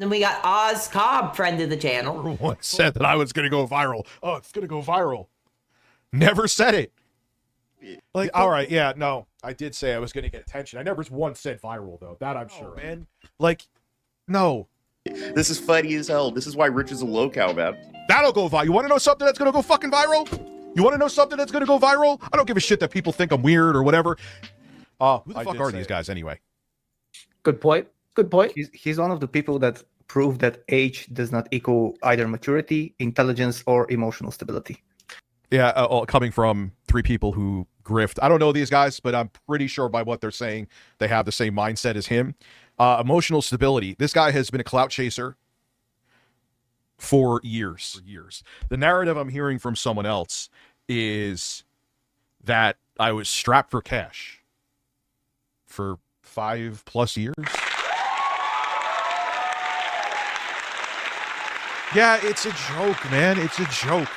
Then we got Oz Cobb, friend of the channel. What said that I was going to go viral? Oh, it's going to go viral. Never said it. Like, all right, yeah, no, I did say I was going to get attention. I never once said viral, though. That I'm sure, man. Like, no. This is funny as hell. This is why Rich is a LolCow, man. That'll go viral. You want to know something that's going to go fucking viral? You want to know something that's going to go viral? I don't give a shit that people think I'm weird or whatever. Who the fuck are these guys anyway? Good point. Good point. He's one of the people that prove that age does not equal either maturity, intelligence, or emotional stability. Yeah, coming from 3 people who grift. I don't know these guys, but I'm pretty sure by what they're saying, they have the same mindset as him. Emotional stability. This guy has been a clout chaser for years. The narrative I'm hearing from someone else is that I was strapped for cash for 5+ years. Yeah, it's a joke, man. It's a joke.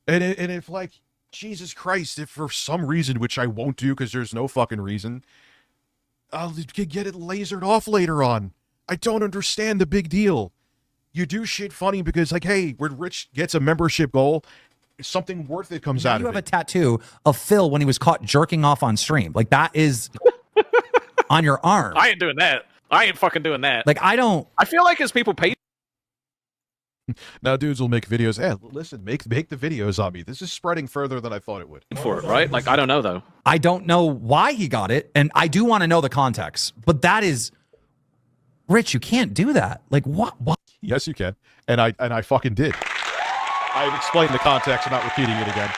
And if, like, Jesus Christ, if for some reason, which I won't do because there's no fucking reason, I'll get it lasered off later on. I don't understand the big deal. You do shit funny because, like, hey, when Rich gets a membership goal, something worth it comes out of it. You have a tattoo of Phil when he was caught jerking off on stream. Like, that is on your arm. I ain't doing that. I ain't fucking doing that. Like, I feel like as people pay. Now dudes will make videos. Hey, listen, make the videos on me. This is spreading further than I thought it would. For it, right? Like, I don't know, though. I don't know why he got it, and I do want to know the context. But that is... Rich, you can't do that. Like, what? Yes, you can. And I fucking did. I've explained the context. I'm not repeating it again.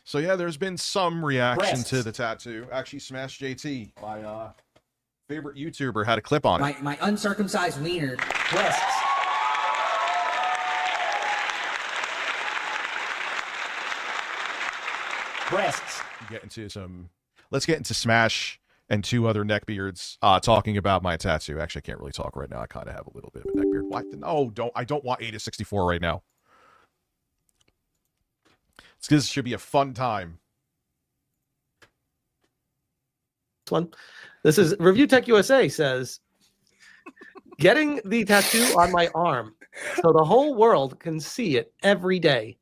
So yeah, there's been some reaction to the tattoo. Actually, Smash JT, my favorite YouTuber, had a clip on it. My uncircumcised wiener breasts. Breasts. Let's get into Smash and 2 other neckbeards talking about my tattoo. Actually, I can't really talk right now. I kind of have a little bit of a neckbeard. Why? No, I don't want Ada64 right now. It's because it should be a fun time. This is Review Tech USA says, getting the tattoo on my arm so the whole world can see it every day.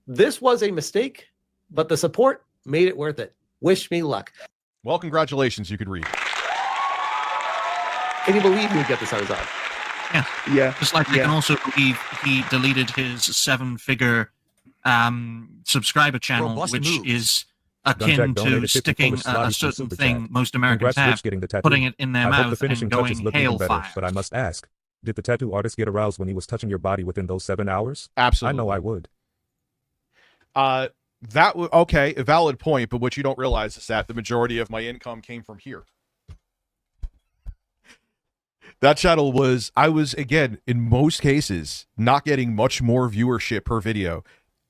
This was a mistake, but the support made it worth it. Wish me luck. Well, congratulations. You could read. Can you believe he would get this on his arm? Yeah. Yeah. Just like I can also believe he deleted his 7-figure subscriber channel, Robust which move. is akin to sticking a certain thing most Americans have, putting it in their mouth and going hail fire. But I must ask, did the tattoo artist get aroused when he was touching your body within those 7 hours? Absolutely. I know I would. Okay, a valid point, but what you don't realize is that the majority of my income came from here. That channel I was, again, in most cases, not getting much more viewership per video.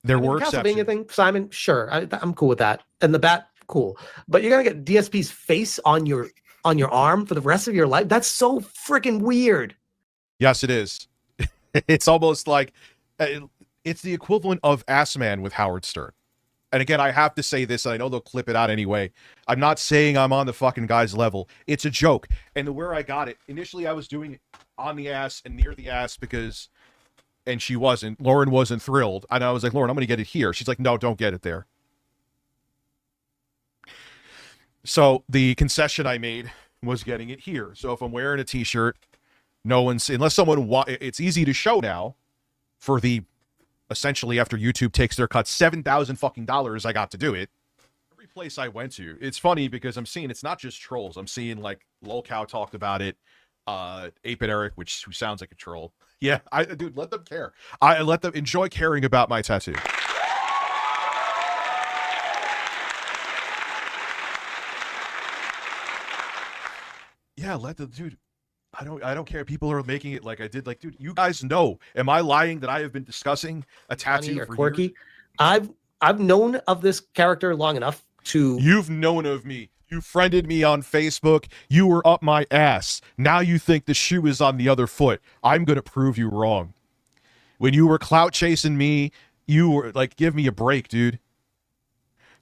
There were Castlevania exceptions. thing, Simon, sure, I'm cool with that. And the bat, cool. But you're gonna get DSP's face on your arm for the rest of your life? That's so freaking weird. Yes, it is. It's almost like it's the equivalent of Ass Man with Howard Stern. And again, I have to say this, and I know they'll clip it out anyway. I'm not saying I'm on the fucking guy's level. It's a joke. And where I got it, initially I was doing it on the ass and near the ass because, and she wasn't. Lauren wasn't thrilled. And I was like, Lauren, I'm going to get it here. She's like, no, don't get it there. So the concession I made was getting it here. So if I'm wearing a t-shirt, no one's, unless someone, it's easy to show now for the, essentially after YouTube takes their cut, $7,000 fucking dollars, I got to do it. Every place I went to, it's funny because I'm seeing, it's not just trolls. I'm seeing like LolCow talked about it, 8-Bit Eric, who sounds like a troll. Yeah, dude, let them care. I let them enjoy caring about my tattoo. Yeah, let them, dude. I don't care. People are making it like I did. Like, dude, you guys know. Am I lying that I have been discussing a tattoo for quirky years? I've known of this character long enough to. You've known of me. You friended me on Facebook. You were up my ass. Now you think the shoe is on the other foot. I'm gonna prove you wrong. When you were clout chasing me, you were like, give me a break, dude.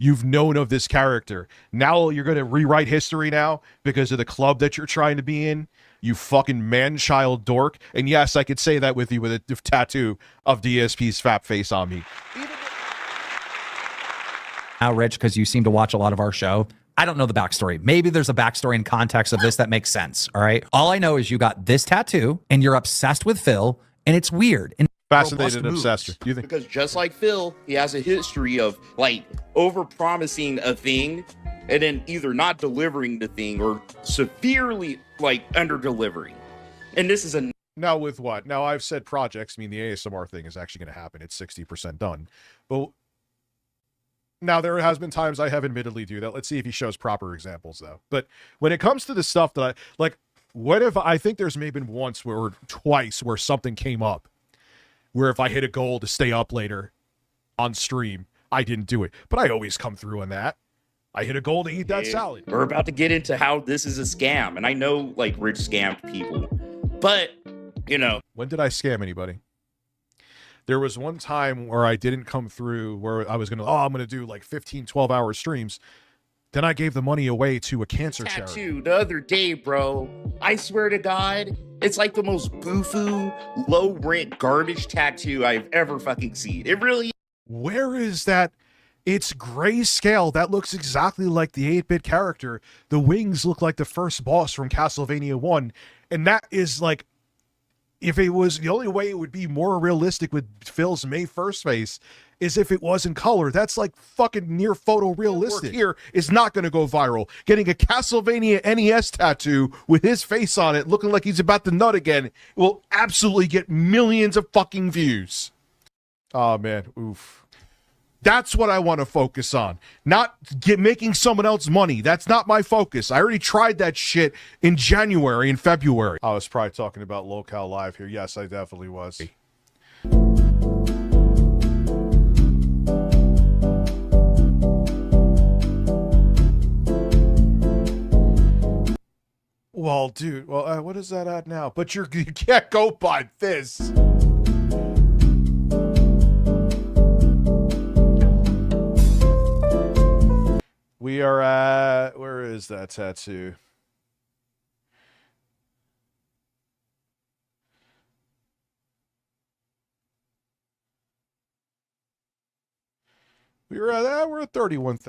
You've known of this character. Now you're going to rewrite history now because of the club that you're trying to be in. You fucking man-child dork. And yes, I could say that with you with a tattoo of DSP's fat face on me. Now, Rich, because you seem to watch a lot of our show, I don't know the backstory. Maybe there's a backstory and context of this that makes sense, all right? All I know is you got this tattoo, and you're obsessed with Phil, and it's weird. And fascinated and obsessed. Do you think? Because just like Phil, he has a history of like over-promising a thing and then either not delivering the thing or severely like under-delivering. And this is a... Now with what? Now I've said projects, I mean the ASMR thing is actually going to happen. It's 60% done. But now there has been times I have admittedly do that. Let's see if he shows proper examples though. But when it comes to the stuff that I like, what if I think there's maybe been once or twice where something came up where if I hit a goal to stay up later on stream, I didn't do it. But I always come through on that. I hit a goal to eat that salad. We're about to get into how this is a scam. And I know like Rich scammed people, but you know. When did I scam anybody? There was one time where I didn't come through where I was going to, I'm going to do like 15, 12-hour streams. Then I gave the money away to a cancer charity. Tattoo the other day, bro. I swear to God, it's like the most boo-foo, low-rent garbage tattoo I've ever fucking seen. It really. Where is that? It's grayscale. That looks exactly like the 8-bit character. The wings look like the first boss from Castlevania 1. And that is like, if it was, the only way it would be more realistic with Phil's May 1st face is if it was in color. That's like fucking near photorealistic. Here is not going to go viral. Getting a Castlevania NES tattoo with his face on it looking like he's about to nut again will absolutely get millions of fucking views. Oh man, oof. That's what I want to focus on. Not making someone else money. That's not my focus. I already tried that shit in January and February. I was probably talking about LolCowLive here. Yes, I definitely was. Well, dude, what is that at now? But you can't go by this. We are at, where is that tattoo? We're at 31,000.